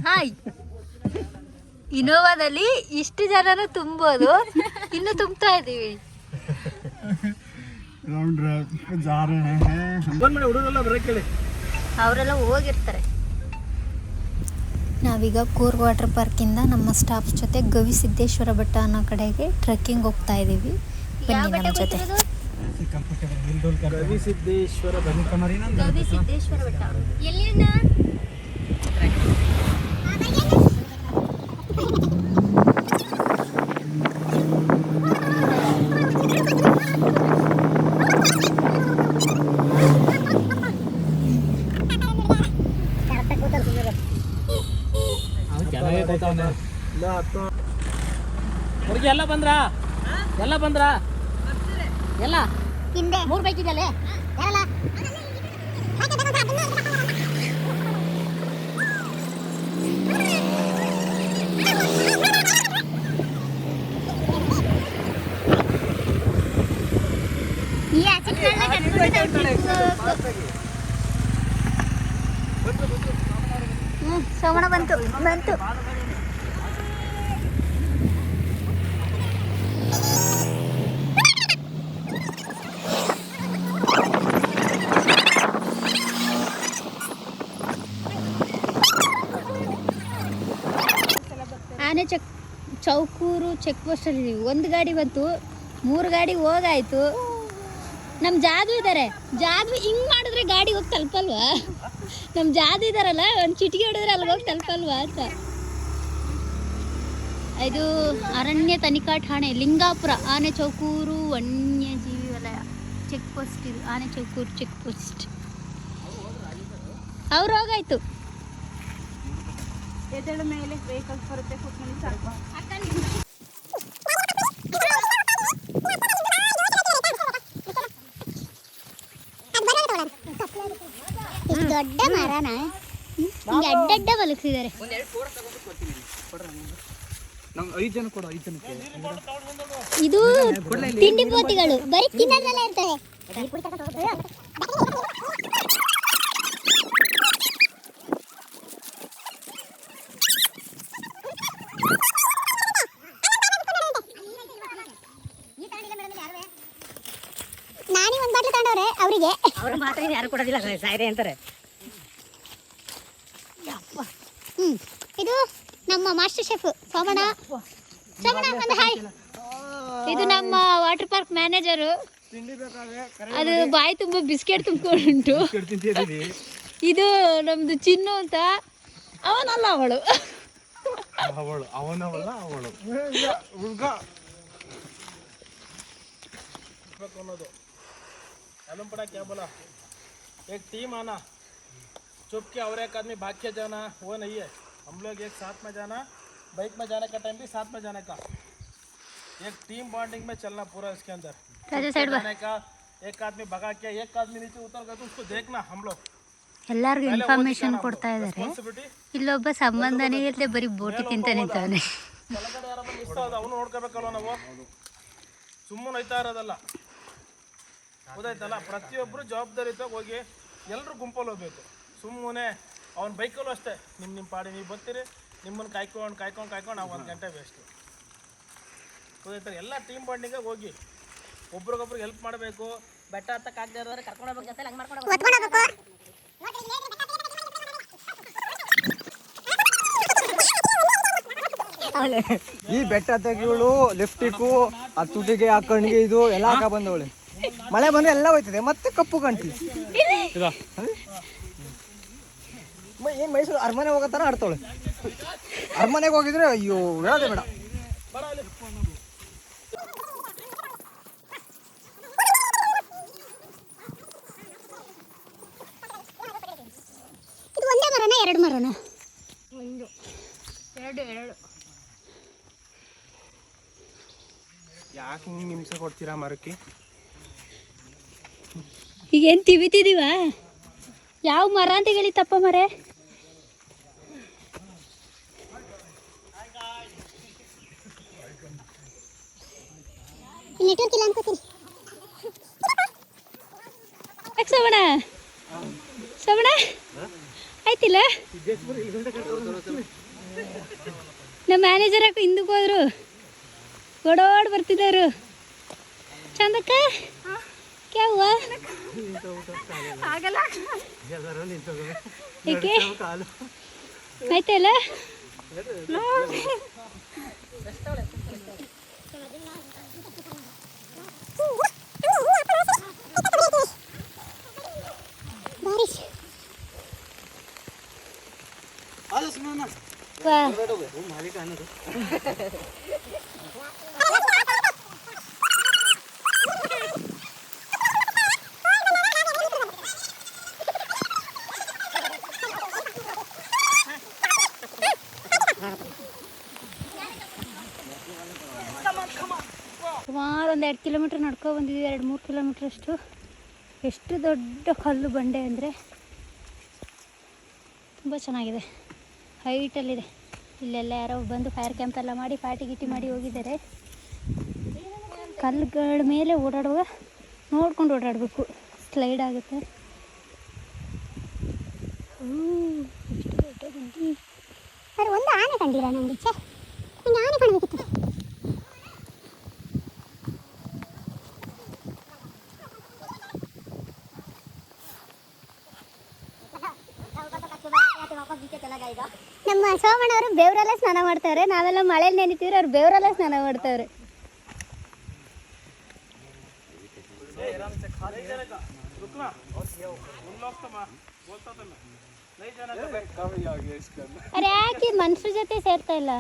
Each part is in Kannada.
ಹಾಯ್, ಇನೋವಾದಲ್ಲಿ ಇಷ್ಟು ಜನನು ತುಂಬೋದು, ಇನ್ನು ತುಂಬ್ತಾ ಇದೀವಿ. ಅವರೆಲ್ಲ ಹೋಗಿರ್ತಾರೆ. ನಾವೀಗ ಕೂರ್ಗ್ ವಾಟರ್ ಪಾರ್ಕಿಂದ ನಮ್ಮ ಸ್ಟಾಫ್ ಜೊತೆ ಗವಿಸಿದ್ದೇಶ್ವರ ಬೆಟ್ಟ ಅನ್ನೋ ಕಡೆಗೆ ಟ್ರೆಕ್ಕಿಂಗ್ ಹೋಗ್ತಾ ಇದ್ದೀವಿ. ಬನ್ನಿ ನಮ್ಮ ಜೊತೆ. ಗವಿಸಿದ್ದೇಶ್ವರ ಬೆಟ್ಟ ಎಲ್ಲಿಂದ? ಎಲ್ಲ ಬಂದ್ರ ಎಲ್ಲ ಹಿಂದೆ 3 ಬೈಕ್ ಇದೆಯಲ್ಲ, ಯಾರಲ್ಲ? ಸೋಮಣ್ಣ ಬಂತು. ಆನೆ ಚೌಕೂರು ಚೆಕ್ ಪೋಸ್ಟಲ್ಲಿ ಇದೀವಿ. 1 ಗಾಡಿ ಬಂತು, 3 ಗಾಡಿ ಹೋಗಾಯ್ತು. ನಮ್ಮ ಜಾದು ಇದ್ದಾರೆ, ಜಾದು ಹಿಂಗೆ ಮಾಡಿದ್ರೆ ಗಾಡಿ ಹೋಗಿ ತಲುಪಲ್ವಾ? ನಮ್ಮ ಜಾದು ಇದ್ದಾರಲ್ಲ, ಒಂದು ಚಿಟಿಕೆ ಹೊಡೆದ್ರೆ ಅಲ್ಲಿಗೆ ಹೋಗಿ ತಲುಪಲ್ವಾ ಅಂತ. ಇದು ಅರಣ್ಯ ತನಿಖಾ ಠಾಣೆ ಲಿಂಗಾಪುರ, ಆನೆ ಚೌಕೂರು ವನ್ಯಜೀವಿ ವಲಯ ಚೆಕ್ ಪೋಸ್ಟ್. ಇದು ಆನೆ ಚೌಕೂರು ಚೆಕ್ ಪೋಸ್ಟ್. ಅವ್ರು ಹೋಗಾಯ್ತು. ಎದಳ ಮೇಲೆ ವೆಹಿಕಲ್ಸ್ ಬರುತ್ತೆ, ಕೂತ್ಕೊಂಡು ಸ್ವಲ್ಪ ದೊಡ್ಡ ಮರನ ಹಿಂಗೆ ಅಡ್ಡಡ್ಡ ಮಲಗಿಸಿದ್ದಾರೆ. ಇದು ತಿಂಡಿ ಪೋತಿಗಳು, ಬರೀ ತಿನ್ನೋದ್ರಲ್ಲೇ ಇರ್ತವೆ. ನಾನೇ ಒಂದು ಬಾಟ್ಲು ತಗೊಂಡವ್ರೆ, ಅವರಿಗೆ ಅವ್ರ ಮಾತ್ರ ಯಾರು ಕೊಡೋದಿಲ್ಲ, ಸಾಯ್ರೆ ಅಂತಾರೆ. ಇದು ನಮ್ಮ ಮಾಸ್ಟರ್ ಶೆಫ್ ಸೋಮಣ್ಣ. ಒಂದು ಹಾಯ್. ಇದು ನಮ್ಮ ವಾಟರ್ ಪಾರ್ಕ್ ಮ್ಯಾನೇಜರು. ಅದು ಬಾಯಿ ತುಂಬ ಬಿಸ್ಕೆಟ್ ತುಂಬಿಕೊಂಡು. ಇದು ನಮ್ದು ಚಿನ್ನು ಅಂತ. ಅವನಲ್ಲ ಅವಳು. क्या बोला, एक टीम आना, चुप के और एक आदमी भाग के जाना, वो नहीं है. हम लोग एक साथ में जाना, बाइक में जाने का टाइम भी साथ में जाने का. एक टीम बॉन्डिंग में चलना पूरा इसके अंदर. जाने का एक आदमी भगा के एक आदमी नीचे उतर गया तो उसको देखना. हम लोग ಎಲ್ಲರಿಗೂ ಇನ್ಫಾರ್ಮೇಶನ್ ಕೊಡ್ತಾ ಇದ್ದಾರೆ. ಇಲ್ಲೊಬ್ಬ ಸಂಬಂಧನೇ ಇಲ್ಲದೆ ಬರೀ ಬೋಟಿ ತಿಂತ ನಿಂತವನೆ. ಅವನು ನೋಡ್ಕೋಬೇಕಲ್ವ ನಾವು, ಸುಮ್ಮನೆ ಹೋಯ್ತಾ ಇರೋದಲ್ಲ, ಗೊತ್ತಾಯ್ತಲ್ಲ. ಪ್ರತಿಯೊಬ್ಬರು ಜವಾಬ್ದಾರಿತಾಗ ಹೋಗಿ ಎಲ್ಲರೂ ಗುಂಪಲ್ಲಿ ಹೋಗ್ಬೇಕು. ಸುಮ್ಮನೆ ಅವ್ನ ಬೈಕಲ್ಲೂ ಅಷ್ಟೇ, ನಿಮ್ಮ ಪಾಡಿ ನೀವು ಬರ್ತೀರಿ, ನಿಮ್ಮನ್ನು ಕಾಯ್ಕೊಂಡು ನಾವು 1 ಗಂಟೆ ವೇಸ್ಟು. ಗೊತ್ತಾಯ್ತಾರೆ. ಎಲ್ಲ ಟೀಮ್ ಬಾಂಡಿಂಗಾಗ ಹೋಗಿ ಒಬ್ರಿಗೊಬ್ರಿಗೆ ಹೆಲ್ಪ್ ಮಾಡಬೇಕು. ಬೆಟ್ಟ ಹತ್ತಕ್ಕಾಗದೆ ಇರೋದ್ರೆ ಕರ್ಕೊಂಡು ಹೋಗ್ಬೇಕಂತ ಹಂಗೆ ಮಾಡ್ಕೊಂಡು ಈ ಬೆಟ್ಟ ತೆಗಿಯೋಳು ಲಿಫ್ಟಿಗೂ ಆ ತುಟಿಗೆ ಆ ಕಣ್ಣಿಗೆ ಇದು ಎಲ್ಲ ಹಾಕ ಬಂದವಳೆ. ಮಳೆ ಬಂದ್ರೆ ಎಲ್ಲ ಹೋಯ್ತದೆ, ಮತ್ತೆ ಕಪ್ಪು ಗಂಟ್ಲಿ. ಏನ್ ಮೈಸೂರು ಅರಮನೆ ಹೋಗತ್ತಾರ ಆಡ್ತಾವಳೆ. ಅರಮನೆಗೆ ಹೋಗಿದ್ರೆ ಅಯ್ಯೋ ಹೇಳದೆ ಬೇಡ. ಇದು ಒಂದೇ ಮರನ 2 ಮರನ? 2 ಯಾಕೆ ಹಿಂಗೆ ಹಿಂಸೆ ಕೊಡ್ತೀರಾ ಮರಕ್ಕೆ? ಈಗೇನು ತಿವಿತಿದೀವ? ಯಾವ ಮರ ಅಂತ ಹೇಳಿ ತಪ್ಪ ಮರೆ. ನೆಟ್ವರ್ಕ್ ಇಲ್ಲ ಅನ್ಕೋತೀನಿ. ಶ್ರವಣ ಆಯ್ತಿಲ್ಲ? ನಮ್ಮ ಮ್ಯಾನೇಜರ್ ಯಾಕೆ ಹಿಂದಕ್ಕೆ ಹೋದ್ರು, ಓಡೋಡ್ ಬರ್ತಿದ್ದಾರೆ. ಚಂದಕ್ಕ ಕ್ಯಾವ ಏಕೆ ಆಯ್ತಲ್ಲ? ಸುಮಾರು ಒಂದು 2 ಕಿಲೋಮೀಟ್ರ್ ನಡ್ಕೊ ಬಂದಿದ್ದೀವಿ, 2-3 ಕಿಲೋಮೀಟ್ರ್ ಅಷ್ಟು. ಎಷ್ಟು ದೊಡ್ಡ ಕಲ್ಲು ಬಂಡೆ ಅಂದರೆ ತುಂಬ ಚೆನ್ನಾಗಿದೆ, ಹೈಟಲ್ಲಿದೆ. ಇಲ್ಲೆಲ್ಲ ಯಾರೋ ಬಂದು ಫೈರ್ ಕ್ಯಾಂಪ್ ಎಲ್ಲ ಮಾಡಿ ಪಾರ್ಟಿ ಗಿಟಿ ಮಾಡಿ ಹೋಗಿದ್ದಾರೆ. ಕಲ್ಲುಗಳ ಮೇಲೆ ಓಡಾಡುವಾಗ ನೋಡ್ಕೊಂಡು ಓಡಾಡಬೇಕು, ಸ್ಲೈಡ್ ಆಗುತ್ತೆ. ಒಂದು ಆನೆ ಕಂಡಿಲ್ಲ ನನಗೆ, ನನಗೆ ಆನೆ ಕಾಣಬೇಕಿತ್ತು. ನಮ್ಮ ಸೋಮಣ್ಣವರು ಬೇವರಲ್ಲೇ ಸ್ನಾನ ಮಾಡ್ತಾರೆ, ನಾವೆಲ್ಲ ಮಳೆಯಲ್ಲಿ ನೆನಿತೀವ್ರಿ, ಅವ್ರು ಬೇವರಲ್ಲೇ ಸ್ನಾನ ಮಾಡ್ತಾರೆ. ಅರೆ ಯಾಕೆ ಮನುಷ್ಯರ ಜೊತೆ ಸೇರ್ತಾ ಇಲ್ಲ?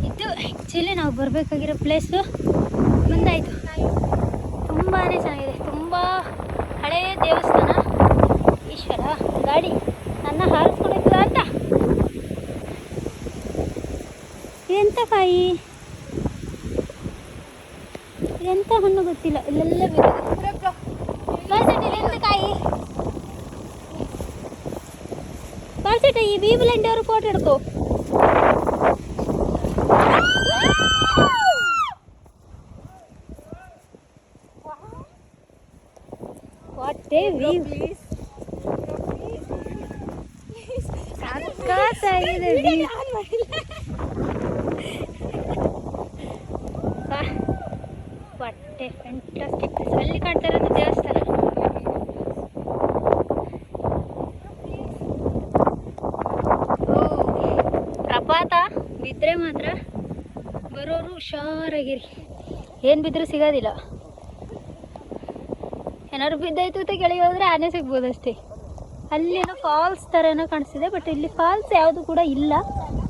ಇದು ಆ್ಯಕ್ಚುಲಿ ನಾವು ಬರಬೇಕಾಗಿರೋ ಪ್ಲೇಸು ಮುಂದಾಯಿತು. ತುಂಬಾ ಚೆನ್ನಾಗಿದೆ, ತುಂಬ ಹಳೆಯ ದೇವಸ್ಥಾನ. ಈಶ್ವರ, ಗಾಡಿ ನನ್ನ ಹಾರಿಸ್ಕೊಂಡಿತ್ತು ಅಂತ. ಇದೆಂಥ ಕಾಯಿ, ಇದೆಂಥ ಹಣ್ಣು ಗೊತ್ತಿಲ್ಲ, ಇಲ್ಲೆಲ್ಲ ಎಂಥ ಕಾಯಿ. ಬಾರ್ಸಿಟ ಈ ಬೀಬುಲಂಡಿ ಅವರು ಫೋಟೋ ಹಿಡ್ಕೋ. What a view! ಸಾಕಾಗಿದೆ view. What a fantastic place. ಅಲ್ಲಿ ಕಾಣ್ತಾ ಇರೋದು ದೇವಸ್ಥಾನ. ಪ್ರಪಾತ ಬಿದ್ದರೆ ಮಾತ್ರ ಬರೋರು ಹುಷಾರಾಗಿರಿ, ಏನು ಬಿದ್ದರೂ ಸಿಗೋದಿಲ್ಲ. ಏನಾದ್ರು ಬಿದ್ದಾಯ್ತು ಅಂತ ಕೆಳಗೆ ಹೋದರೆ ಆನೆ ಸಿಗ್ಬೋದು ಅಷ್ಟೇ. ಅಲ್ಲೇನೋ ಫಾಲ್ಸ್ ಥರ ಏನೋ ಕಾಣಿಸ್ತಿದೆ, ಬಟ್ ಇಲ್ಲಿ ಫಾಲ್ಸ್ ಯಾವುದು ಕೂಡ ಇಲ್ಲ.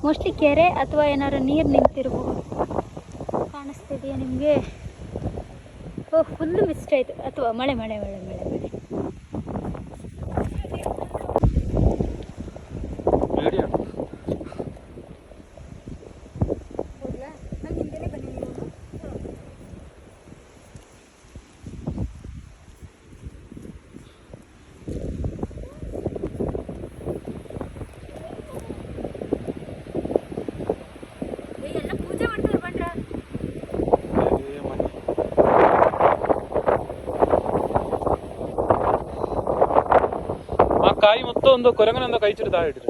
ಮೋಸ್ಟ್ಲಿ ಕೆರೆ ಅಥವಾ ಏನಾದ್ರು ನೀರು ನಿಂತಿರ್ಬೋದು. ಕಾಣಿಸ್ತಿದೆಯಾ ನಿಮಗೆ? ಓಹ್, ಫುಲ್ಲು ಮಿಸ್ಟ್ ಆಯಿತು, ಅಥವಾ ಮಳೆ ಮಳೆ ಮಳೆ ಮಳೆ ಮಳೆ. ಕಾಯಿ ಮತ್ತು ಒಂದು ಕೊರಂಗನೊಂದು ಕೈ ಚಿಟ್ಟು ತಾಳ ಇಟ್ಟಿರಿ.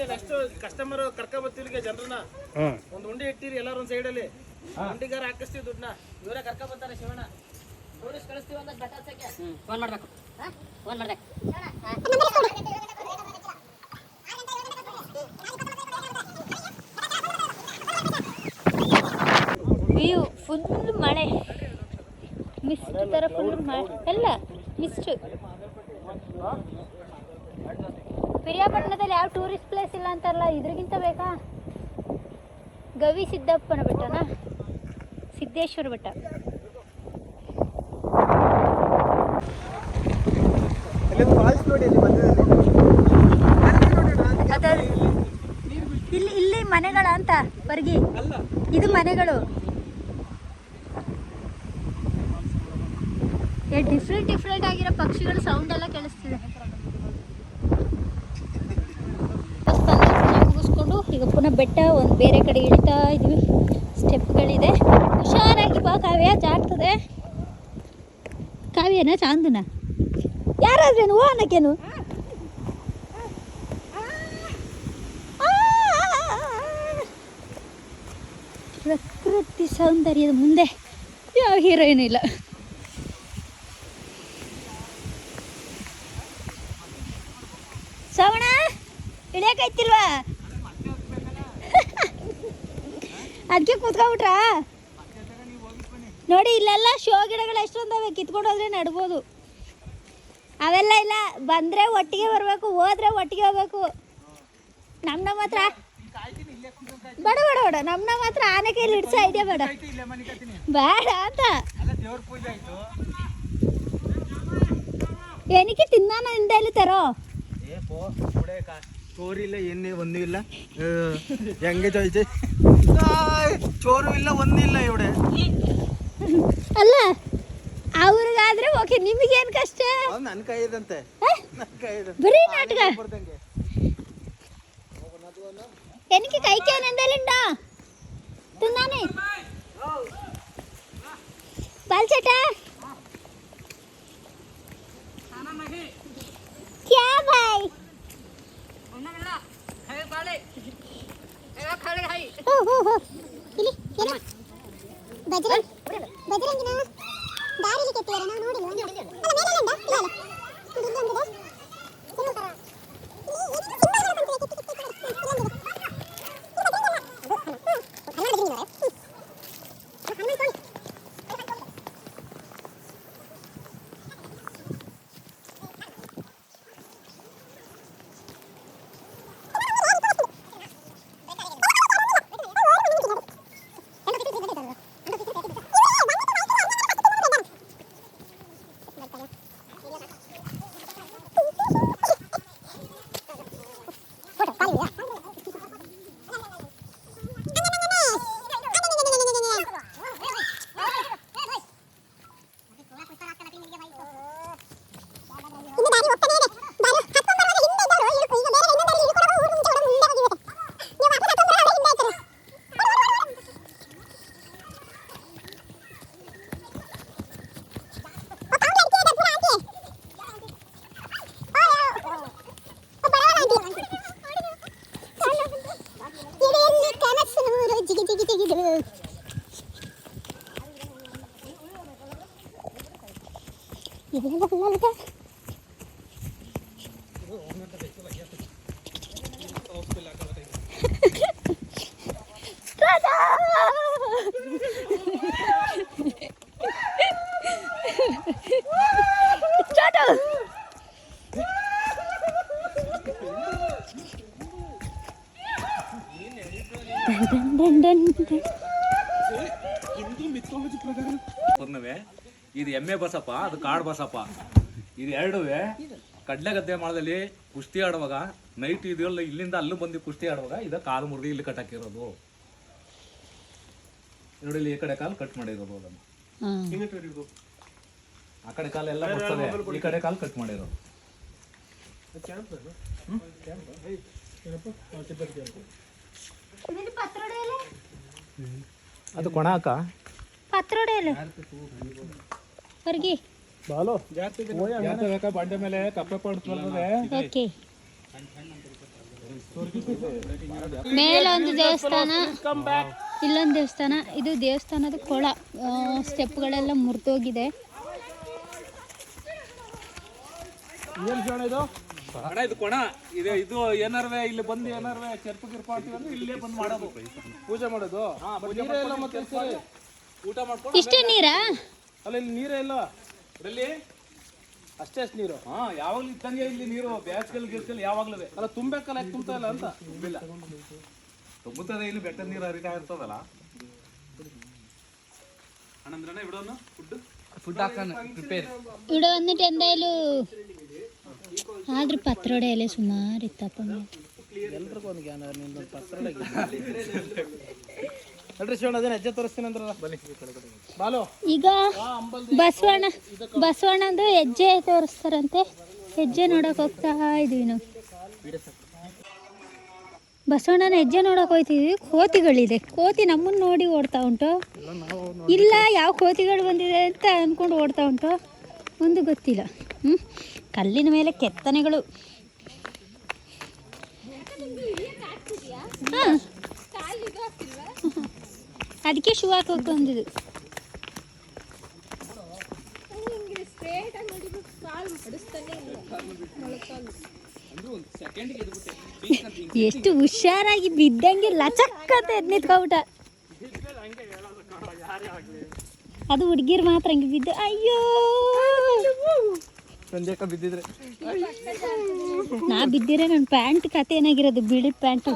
ನೆಕ್ಸ್ಟ್ ಕಸ್ಟಮರ್ ಕರ್ಕೊಬತ್ತೀವಿ ಜನರನ್ನ, ಒಂದು ಉಂಡೆ ಇಟ್ಟಿರಿ ಎಲ್ಲಾರು ಒಂದು ಸೈಡಲ್ಲಿ. ಉಂಡಿಗಾರ ಹಾಕಿಸ್ತೀವಿ ದುಡ್ಡನ್ನ, ಇವರೇ ಕರ್ಕೊಬರ್ತಾರೆ. ಶಿವಣ್ಣ ಟೂರಿಸ್ಟ್ ಕಳಿಸ್ತೀವಿ ಅಂತ ಬೆಟ್ಟ ಹಚ್ಚಕ್ಕೆ ಫೋನ್ ಮಾಡ್ಬೇಕು. ಫೋನ್ ಮಾಡ್ಬೇಕು. ವ್ಯೂ ಫುಲ್ ಮಳೆ. ಫುಲ್ ಎಲ್ಲ ಮಿಸ್ಟ್. ಪಿರಿಯಾಪಟ್ಟಣದಲ್ಲಿ ಯಾವ ಟೂರಿಸ್ಟ್ ಪ್ಲೇಸ್ ಇಲ್ಲ ಅಂತಾರಲ್ಲ, ಇದ್ರಿಗಿಂತ ಬೇಕಾ? ಗವಿ ಸಿದ್ದಪ್ಪನ ಬೆಟ್ಟನಾ, ಸಿದ್ದೇಶ್ವರ ಬೆಟ್ಟ. ಫಾಲ್ಸ್ ನೋಡಿ ಅಲ್ಲಿ ಮಧ್ಯದಲ್ಲಿ. ಇಲ್ಲಿ ಇಲ್ಲಿ ಮನೆಗಳ ಅಂತ ಹೊರಗಿ, ಇದು ಮನೆಗಳು. ಡಿಫ್ರೆಂಟ್ ಆಗಿರೋ ಪಕ್ಷಿಗಳ ಸೌಂಡ್ ಎಲ್ಲ ಕೇಳಿಸ್ತಿದೆ. ಮುಗಿಸ್ಕೊಂಡು ಈಗ ಪುನಃ ಬೆಟ್ಟ ಒಂದು ಬೇರೆ ಕಡೆ ಇಳಿತಾ ಇದೀವಿ. ಸ್ಟೆಪ್ಗಳಿದೆ, ಹುಷಾರಾಗಿ ಬಾ ಕಾವ್ಯ, ಜಾಗ್ತದೆ. ಕಾವ್ಯನ ಚಾಂದುನ ಯಾರಾದ್ರೇನು ಓ ಅನ್ನಕ್ಕೇನು? ಪ್ರಕೃತಿ ಸೌಂದರ್ಯದ ಮುಂದೆ ಯಾವ ಹೀರೋಯಿನ್ ಇಲ್ಲ. ಶ್ರವಣ ಇಳಿಯಕೈತಿಲ್ವಾ? ಅದಕ್ಕೆ ಕೂತ್ಕೊಂಡ್ಬಿಟ್ರಾ? ನೋಡಿ ಇಲ್ಲೆಲ್ಲ ಶೋ ಗಿಡಗಳು ಎಷ್ಟೊಂದವೆ, ಕಿತ್ಕೊಂಡು ಹೋದ್ರೆ ನಡ್ಬೋದು. ಅವೆಲ್ಲ ಇಲ್ಲ, ಬಂದರೆ ಒಟ್ಟಿಗೆ ಬರಬೇಕು, ಹೋದ್ರೆ ಒಟ್ಟಿಗೆ ಹೋಗ್ಬೇಕು. ನಮ್ಮ ಹತ್ರ ಬೇಡ ಬೇಡ ಬೇಡ, ನಮ್ಮ ಹತ್ರ ಆನೆ ಕೈಲಿ ಇಡ್ಸೋ ಐಡಿಯಾ ಬೇಡ ಬೇಡ ಅಂತ. ಏನಕ್ಕೆ ತಿನ್ನಾನ ಹಿಂದೆ ತರೋ ಚೋರು ಇಲ್ಲ, ಏನೇ ಒಂದೂ ಇಲ್ಲ. ಹೆಂಗೆ ചോദിച്ചേ? ಚೋರು ಇಲ್ಲ, ಒಂದೂ ಇಲ್ಲ ಇವಡೆ. ಅಲ್ಲ ಅವ್ರಿಗಾದ್ರೆ ಓಕೆ, ನಿಮಗೇನು ಕಷ್ಟ? ನನ್ನ ಕೈ ಇದಂತೆ, ಬರೀ ನಾಟಕ. എനിക്ക് കഴിക്കാൻ എന്തെങ്കിലും ഉണ്ടോ? തിന്നാനേ ബാൽചേട്ടാ, क्या भाई? ಬಜರಂಗಿನ ದಾರಿಲಿ ಕೆತ್ತಿಯಾರ ನಾವು ನೋಡಿಲ್ವಾ? ಅಲ್ಲ ಮೇಲೆಲ್ಲ ಉಂಟಾ? ಇಲ್ಲ ಅಲ್ಲ ಇದು ಎಮ್ಮೆ ಬಸಪ್ಪ, ಅದು ಕಾಡು ಬಸಪ್ಪ. ಇದು ಎರಡೂ ಕಡ್ಲೆ ಗದ್ದೆ ಮಾಡದಲ್ಲಿ ಕುಸ್ತಿ ಆಡುವಾಗ ನೈಟ್ ಇದೆಲ್ಲ ಇಲ್ಲಿಂದ ಅಲ್ಲೂ ಬಂದು ಕುಸ್ತಿ ಆಡುವಾಗ ಇದ ಕಾಲು ಮುರಿದು ಇಲ್ಲಿ ಕಟ್ಟಾಕಿರೋದು. ನೋಡಿ ಇಲ್ಲಿ ಈ ಕಡೆ ಕಾಲು ಕಟ್ ಮಾಡಿರೋದು, ಅದನ್ನು ಆ ಕಡೆ ಕಾಲು ಎಲ್ಲ ಬರ್ತದೆ, ಈ ಕಡೆ ಕಾಲು ಕಟ್ ಮಾಡಿರೋದು. ಅದು ಕೊಣ ಹಾಕ ಪತ್ರೊಡೆಯಲ್ಲ ಹೊರಗಿ ಬಾಲೋ ಜಾಸ್ತಿ ಬೇಕಾ ಬಂಡೆ ಮೇಲೆ ಕಪ್ಪೆ ಪಡ್ತದೆ. ಓಕೆ, ಮೇಲೊಂದು ದೇವಸ್ಥಾನ, ಇಲ್ಲೊಂದು ದೇವಸ್ಥಾನ. ಇದು ದೇವಸ್ಥಾನದ ಕೊಳ, ಸ್ಟೆಪ್ಗಳೆಲ್ಲ ಮುರಿದೋಗಿದೆ. ಇದು ಕೊಣ ಇದೆ. ಇದು ಏನಾರ್ವೆ ಇಲ್ಲಿ ಬಂದು ಏನಾರ್ವೆ ಚೆರ್ಪು ಗಿರ್ಪು ಹಾಕ್ತೀವಿ ಅಂದ್ರೆ ಇಲ್ಲೇ ಬಂದು ಮಾಡೋದು, ಪೂಜೆ ಮಾಡೋದು. ಊಟ ಮಾಡ್ಕೊಂಡು ಇಷ್ಟೇ ನೀರಾ? ಅಲ್ಲ ಇಲ್ಲಿ ನೀರೇ ಇಲ್ಲ. ಇದರಲ್ಲಿ ಅಷ್ಟೇ ಅಷ್ಟು ನೀರು. ಹಾ ಯಾವಾಗ್ಲೂ ಇದ್ದಂಗೆ ಇಲ್ಲಿ ನೀರು ಬ್ಯಾಸ್ಗೆಲ್ ಗಿಸ್ಗೆಲ್ ಯಾವಾಗ್ಲೂ ಅಲ್ಲ ತುಂಬಬೇಕಲ್ಲ, ಯಾಕೆ ತುಂಬ್ತಾ ಇಲ್ಲ ಅಂತ. ತುಂಬಿಲ್ಲ, ತುಂಬುತ್ತದೆ. ಇಲ್ಲಿ ಬೆಟ್ಟದ ನೀರು ಹರಿತಾ ಇರ್ತದಲ್ಲ. അനന്തരനെ ഇവിടെ വന്നു ഫുഡ് ആക്കാൻ പ്രിപ്പയർ. ഇവിടെ വന്നിട്ട് എന്തായാലും ആദ്യം പത്രയുടെ ഇല സുമാರು ಇತ್ತಪ್ಪ. ಎಲ್ರಿಗೂ ಒಂದು ಜ್ಞಾನ ನಿಂದು ಪತ್ರೊಡೆ ನಡ್ರಿ ಶಿವಣ್ಣ, ಅದೇನು ಹೆಜ್ಜೆ ತೋರಿಸ್ತೀನಿ ಅಂದ್ರಲ್ಲ, ಬನ್ನಿ ಬಾಲು. ಈಗ ಬಸವಣ್ಣಂದು ಹೆಜ್ಜೆ ತೋರಿಸ್ತಾರಂತೆ. ಹೆಜ್ಜೆ ನೋಡಕ್ ಹೋಗ್ತಾ ಇದೀವಿ ನಾವು. ಬಸವಣ್ಣನ ಹೆಜ್ಜೆ ನೋಡಕ್ ಹೋಗ್ತಿದ್ವಿ. ಕೋತಿಗಳಿದೆ, ಕೋತಿ ನಮ್ಮನ್ನು ನೋಡಿ ಓಡ್ತಾ ಉಂಟು. ಇಲ್ಲ ಯಾವ ಕೋತಿಗಳು ಬಂದಿದೆ ಅಂತ ಅಂದ್ಕೊಂಡು ಓಡ್ತಾ ಉಂಟು, ಒಂದು ಗೊತ್ತಿಲ್ಲ. ಕಲ್ಲಿನ ಮೇಲೆ ಕೆತ್ತನೆಗಳು. ಹಾಂ, ಅದಕ್ಕೆ ಶೂ ಹಾಕಿ ಬಂದಿದ್ದು. ಎಷ್ಟು ಹುಷಾರಾಗಿ ಬಿದ್ದಂಗೆ ಲಚಕ್ಕತ್ತೆ ನಿಂತ್ಕೊಬಿಟ್ಟ. ಅದು ಹುಡುಗಿರು ಮಾತ್ರ ಹಂಗೆ ಬಿದ್ದು. ಅಯ್ಯೋ, ಸಂಜೆಕ ಬಿದ್ದಿದ್ರೆ ನಾ ಬಿದ್ದಿರೆ ನನ್ನ ಪ್ಯಾಂಟ್ ಕತೆ ಏನಾಗಿರೋದು, ಬಿಳಿ ಪ್ಯಾಂಟು.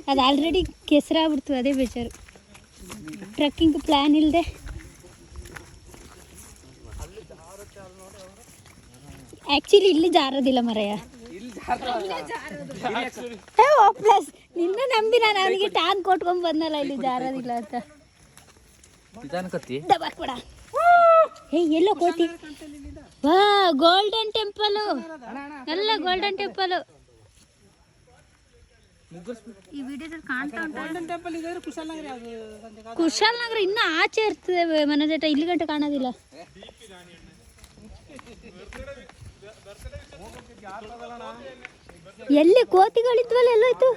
ಅದು ಆಲ್ರೆಡಿ ಕೆಸರಾಗ್ಬಿಡ್ತು, ಅದೇ ಬೇಜಾರು. ಟ್ರೆಕ್ಕಿಂಗ್ ಪ್ಲ್ಯಾನ್ ಇಲ್ಲದೆ ಆ್ಯಕ್ಚುಲಿ ಇಲ್ಲಿ ಜಾರೋದಿಲ್ಲ ಮರಯ್ಯ. ಪ್ಲಸ್ ನಿನ್ನ ನಂಬಿ ನಾನು ಅವನಿಗೆ ಟ್ಯಾಂಕ್ ಕೊಟ್ಕೊಂಡ್ ಬಂದಲ್ಲ, ಇಲ್ಲಿ ಜಾರೋದಿಲ್ಲ ಅಂತ. ದಬಾಕ್ಬೇಡ. ಹೇ, ಎಲ್ಲೋ ಕೋತಿ. ವಾ, ಗೋಲ್ಡನ್ ಟೆಂಪಲು. ಎಲ್ಲ ಗೋಲ್ಡನ್ ಟೆಂಪಲು. ಈ ವಿಡಿಯೋದಲ್ಲಿ ಕಾಣ್ತಾ ಉಂಟು. ಕುಶಾಲನಗರ ಇನ್ನೂ ಆಚೆ ಇರ್ತದೆ ಮನಜಟ, ಇಲ್ಲಿ ಗಂಟೆ ಕಾಣೋದಿಲ್ಲ. ಎಲ್ಲಿ ಕೋತಿಗಳಿದ್ವಲ್ಲ, ಎಲ್ಲೋಯ್ತು?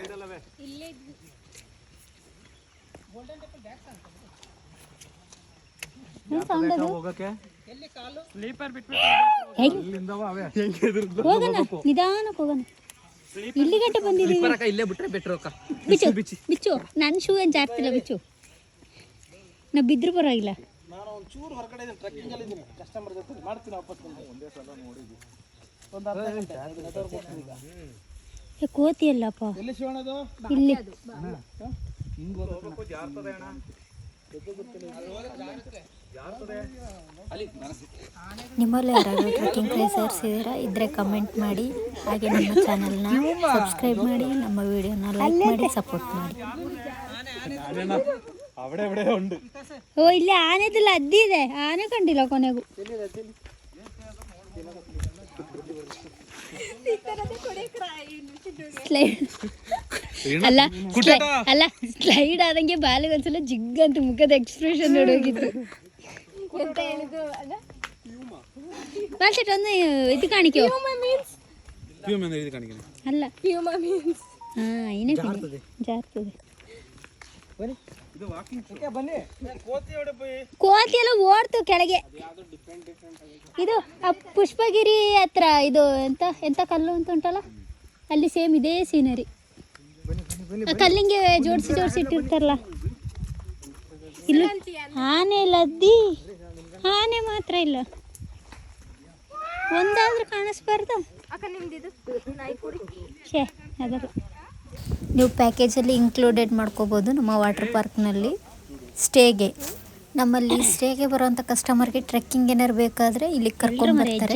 ಹೋಗೋಣ, ನಿಧಾನಕ್ಕೆ ಹೋಗೋಣ. ಇಲ್ಲಿ ಗಂಟೆ ಬಂದಿದ್ದೀವಿ. ಇಲ್ಲೇ ಬಿಟ್ರೆ ಬೆಟ್ರ್ ಅಕ್ಕ. ಬಿಚ್ಚು, ನನ್ನ ಶೂ ಏನು ಜಾರ್ತಿಲ್ಲ, ಬಿಚ್ಚು. ನಾ ಬಿದ್ದರೂ ಪರವಾಗಿಲ್ಲ. ನಾನು ಒಂದು ಚೂರು ಹೊರಗಡೆ ಇದ್ದೀನಿ, ಟ್ರೆಕ್ಕಿಂಗಲ್ಲಿ ಇದ್ದೀನಿ, ಕಸ್ಟಮರ್ ಜೊತೆ ಮಾಡ್ತೀನಿ ವಾಪಸ್. ಒಂದೇ ಸಲ ನೋಡಿದ್ವಿ, ಒಂದು ಅರ್ಧ ಗಂಟೆ ನೆಟ್ವರ್ಕ್ ಹೋಗ್ತೀನಿ ಈಗ. ಕೋತಿ ಅಲ್ಲಪ್ಪ, ಎಲ್ಲಿ ಶಿವಣ್ಣದು? ಇಲ್ಲಿ. ನಿಮ್ಮಲ್ಲಿ ಯಾರಾದರೂ ಟ್ರೆಕ್ಕಿಂಗ್ ಪ್ಲೇಸ್ ಸೇರಿಸಿದ್ದೀರಾ ಇದ್ದರೆ ಕಮೆಂಟ್ ಮಾಡಿ. ಹಾಗೆ ನಮ್ಮ ಚಾನಲ್ನ ಸಬ್ಸ್ಕ್ರೈಬ್ ಮಾಡಿ, ನಮ್ಮ ವಿಡಿಯೋನ ಲೈಕ್ ಮಾಡಿ, ಸಪೋರ್ಟ್ ಮಾಡಿ. അവിടെ എവിടെ ഉണ്ട്. ಓ, ಇಲ್ಲಿ ಆನೆದಿಲ್ಲ, ಅದ್ದಿ ಇದೆ. ಆನೆ ಕಂಡಿಲ್ಲ ಕೊನೆಗೂ. ಅಲ್ಲ ಸ್ಲೈಡ್ ಆದಂಗೆ ಬಾಲಿಗೆ ಒಂದ್ಸಲ ಜಿಗ್ಗಂತ ಮುಖದ ಎಕ್ಸ್ಪ್ರೆಷನ್ ನೋಡೋಗಿತ್ತು. ಒಂದು ಇದು ಕಾಣಿಕೆ ಅಲ್ಲ, ಏನೇ ಜಾರ್ತದೆ. ಕೋತಿ ಎಲ್ಲ ಓಡ್ತು ಕೆಳಗೆ. ಇದು ಪುಷ್ಪಗಿರಿ ಹತ್ರ ಇದು ಎಂತ ಕಲ್ಲು ಅಂತ ಉಂಟಲ್ಲ, ಅಲ್ಲಿ ಸೇಮ್ ಇದೇ ಸೀನರಿ. ಕಲ್ಲಿಂಗೆ ಜೋಡಿಸಿ ಇಟ್ಟಿರ್ತಾರಲ್ಲ. ಇಲ್ಲ, ಆನೆ ಇಲ್ಲ, ಅದ್ದಿ ಆನೆ ಮಾತ್ರ ಇಲ್ಲ. ಒಂದಾದ್ರೂ ಕಾಣಿಸ್ಬಾರ್ದು. ಶೇ, ಅದಲ್ಲ. ನೀವು ಪ್ಯಾಕೇಜಲ್ಲಿ ಇನ್ಕ್ಲೂಡೆಡ್ ಮಾಡ್ಕೋಬೋದು ನಮ್ಮ ವಾಟರ್ ಪಾರ್ಕ್ನಲ್ಲಿ ಸ್ಟೇಗೆ. ನಮ್ಮಲ್ಲಿ ಸ್ಟೇಗೆ ಬರೋವಂಥ ಕಸ್ಟಮರ್ಗೆ ಟ್ರೆಕ್ಕಿಂಗ್ ಏನಾರು ಬೇಕಾದರೆ ಇಲ್ಲಿ ಕರ್ಕೊಂಡು ಬರ್ತಾರೆ.